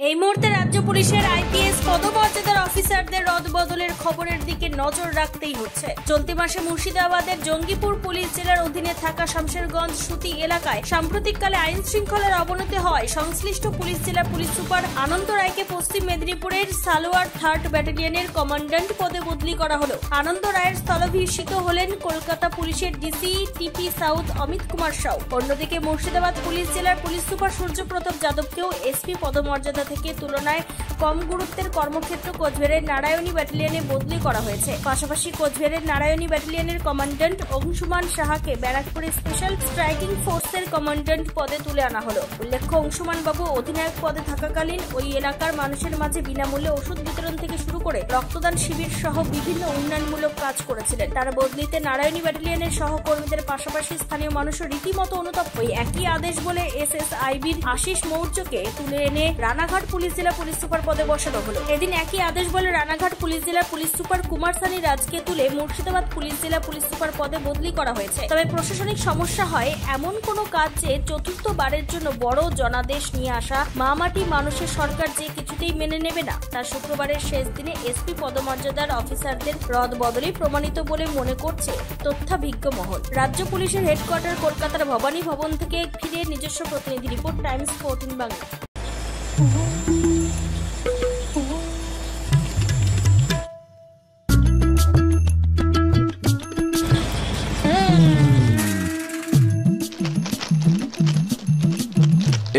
এই মুহূর্তে রাজ্য পুলিশের আইপিএস পদমর্যাদার অফিসারদের রদবদলের খবরের দিকে নজর রাখতেই হচ্ছে। চলতি মাসে মুর্শিদাবাদের জঙ্গিপুর পুলিশ জেলার অধীনে থাকা শামশেরগঞ্জ সুতি এলাকায় সাম্প্রতিককালে আইন শৃঙ্খলার অবনতি হওয়ায় সংশ্লিষ্ট পুলিশ জেলা পুলিশ সুপার আনন্দ রায়কে পশ্চিম মেদিনীপুরের সালোয়ার 3rd ব্যাটালিয়নের কমান্ড্যান্ট পদে বদলি করা হলো। আনন্দ রায়ের স্থলাভিষিক্ত হলেন কলকাতা পুলিশের ডিসি টিপি সাউথ অমিত কুমার সাউ। অন্যদিকে মুর্শিদাবাদ পুলিশ জেলার পুলিশ সুপার সূর্যপ্রতাপ যাদবকেও এসপি পদমর্যাদা থেকে তুলনায় কম গুরুত্বের কর্মক্ষেত্র কোচবিহারের নারায়ণী ব্যাটালিয়নে বদলি করা হয়েছে। পাশাপাশি কোচবিহারের নারায়ণী ব্যাটালিয়নের কমান্ড্যান্ট অংশুমান সাহাকে ব্যারাকপুরে স্পেশাল স্ট্রাইকিং ফোর্সের কমান্ড্যান্ট পদে তুলে আনা হলো। উল্লেখ্য, অংশুমান বাবু অধিনায়ক পদে থাকাকালীন ওই এলাকার মানুষের মাঝে বিনামূল্যে ওষুধ বিতরণ থেকে শুরু করে রক্তদান শিবির সহ বিভিন্ন উন্নয়নমূলক কাজ করেছিলেন। তার বদলিতে নারায়ণী ব্যাটালিয়নের সহকর্মীদের পাশাপাশি স্থানীয় মানুষও রীতিমতো অনুতপ্ত। ওই একই আদেশ বলে এসএসআইবির আশিস মৌর্যকে তুলে এনে রানাঘাট পুলিশ জেলা পুলিশ সুপার পদে বসানো হলো। এদিন একই আদেশ বলে রানাঘাট পুলিশ জেলা পুলিশ সুপার কুমার সানি রাজকে তুলে মুর্শিদাবাদ পুলিশ জেলা পুলিশ সুপার পদে বদলি করা হয়েছে। তবে প্রশাসনিক সমস্যা হয় এমন কোনো কাজ যে চতুর্থবারের জন্য বড় জনাদেশ নিয়ে আসা মামাটি মানুষের সরকার যে কিছুতেই মেনে নেবে না, তা শুক্রবারের শেষ দিনে এসপি পদমর্যাদার অফিসারদের রদবদলই প্রমাণিত বলে মনে করছে তথ্যাভিজ্ঞ মহল। রাজ্য পুলিশের হেডকোয়ার্টার কলকাতার ভবানী ভবন থেকে ফিরে নিজস্ব প্রতিনিধি রিপোর্ট, টাইমস 14 বাংলা।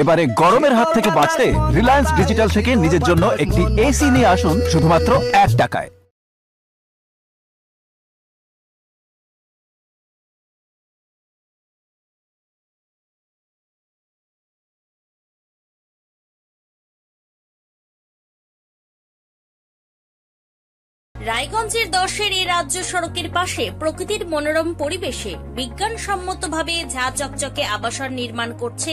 এবারে গরমের হাত থেকে বাঁচতে রিলায়েন্স ডিজিটাল থেকে নিজের জন্য একটি এসি নিয়ে আসুন শুধুমাত্র 1 টাকায়। রায়গঞ্জের 10-এর এই রাজ্য সড়কের পাশে প্রকৃতির মনোরম পরিবেশে বিজ্ঞানসম্মতভাবে ঝা চকচকে আবাসন নির্মাণ করছে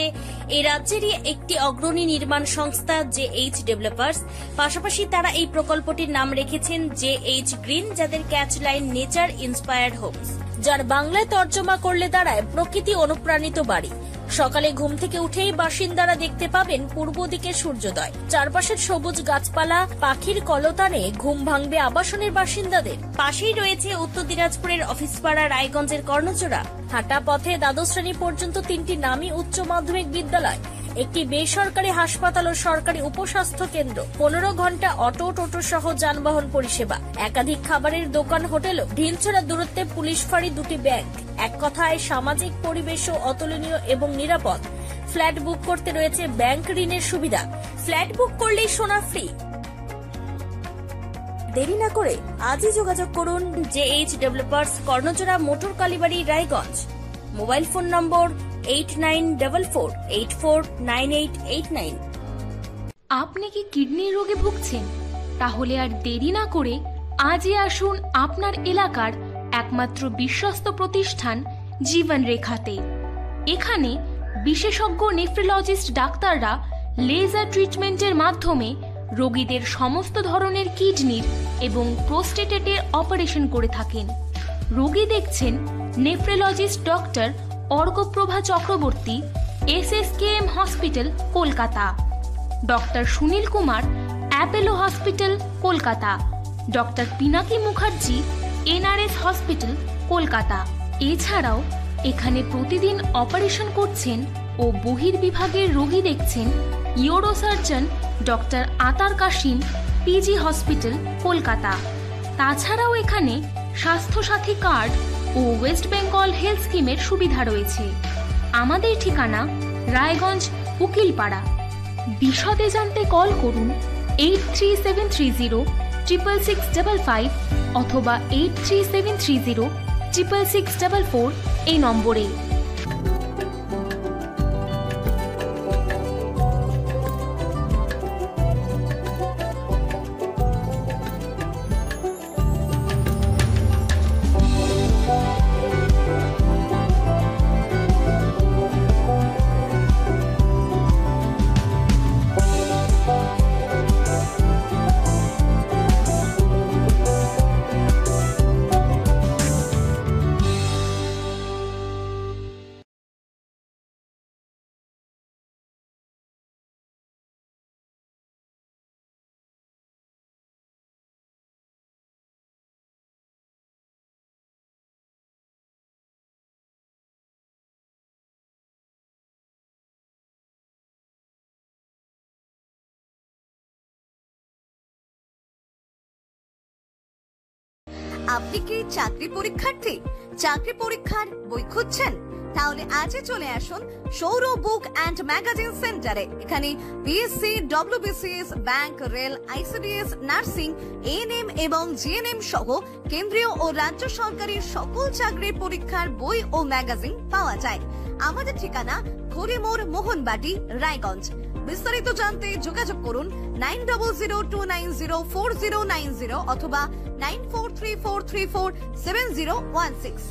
এই রাজ্যেরই একটি অগ্রণী নির্মাণ সংস্থা JH ডেভেলপার্স। পাশাপাশি তারা এই প্রকল্পটির নাম রেখেছেন JH গ্রিন, যাদের catch line nature inspired homes, যার বাংলায় তর্জমা করলে দাঁড়ায় প্রকৃতি অনুপ্রাণিত বাড়ি। সকালে ঘুম থেকে উঠেই বাসিন্দারা দেখতে পাবেন পূর্ব দিকে সূর্যোদয়। চারপাশের সবুজ গাছপালা, পাখির কলতানে ঘুম ভাঙবে আবাসনের বাসিন্দাদের। পাশেই রয়েছে উত্তর দিনাজপুরের অফিসপাড়া রায়গঞ্জের কর্ণচূড়া। হাঁটা পথে দ্বাদশ শ্রেণী পর্যন্ত 3টি নামী উচ্চ মাধ্যমিক বিদ্যালয়, একটি বেসরকারি হাসপাতাল ও সরকারি উপস্বাস্থ্য কেন্দ্র, 15 ঘন্টা অটো টোটো সহ যানবাহন পরিষেবা, একাধিক খাবারের দোকান, হোটেলও, ঢিলছড়া দূরত্বে পুলিশ ফাঁড়ি, 2টি ব্যাংক। এক কথায় সামাজিক পরিবেশও অতুলনীয় এবং নিরাপদ। ফ্ল্যাট বুক করতে রয়েছে ব্যাংক ঋণের সুবিধা। ফ্ল্যাট বুক করলেই সোনা ফ্রি। দেরি না করে আজই যোগাযোগ করুন JH developers, Karnachura, motor Kalibari, Raiganj. Mobile phone number 8944849889। আপনি কি কিডনি রোগে ভুগছেন? তাহলে আর দেরি না করে আজই আসুন আপনার এলাকার একমাত্র বিশ্বস্ত প্রতিষ্ঠান জীবন রেখাতে। এখানে বিশেষজ্ঞ নেফ্রোলজিস্ট ডাক্তাররা লেজার ট্রিটমেন্টের মাধ্যমে রোগীদের সমস্ত ধরনের কিডনির এবং প্রোস্টেটের অপারেশন করে থাকেন। রোগী দেখছেন nephrologist doctor Arkaprava Chakraborty, SSKM hospital, Kolkata; doctor Sunil Kumar, Apollo hospital, Kolkata; doctor Pinaki Mukherjee, NRS hospital, Kolkata. এছাড়াও এখানে প্রতিদিন অপারেশন করছেন ও বহির্বিভাগের রোগী দেখছেন ইউরোসার্জন ডক্টর আতার কাশিম, PG হসপিটাল, কলকাতা। তাছাড়াও এখানে স্বাস্থ্যসাথী কার্ড ও ওয়েস্ট বেঙ্গল হেলথ স্কিমের সুবিধা রয়েছে। আমাদের ঠিকানা রায়গঞ্জ, উকিলপাড়া। বিশদে জানতে কল করুন 8373066655 অথবা 8373066644 এই নম্বরে। আপনি কি চাকরি পরীক্ষার্থী? চাকরি পরীক্ষার বই খুঁজছেন? তাহলে আজই চলে আসুন সৌরভ বুক অ্যান্ড ম্যাগাজিন সেন্টারে। এখানে BSc, WBCS, bank, rail, ICDS, nursing, ANM এবং জিএনএম সহ কেন্দ্রীয় ও রাজ্য সরকারের সকল চাকরির পরীক্ষার বই ও ম্যাগাজিন পাওয়া যায়। আমাদের ঠিকানা খড়িমোড়, মোহনবাটি, রায়গঞ্জ। বিস্তারিত জানতে যোগাযোগ করুন 9002904090 অথবা 9434347016।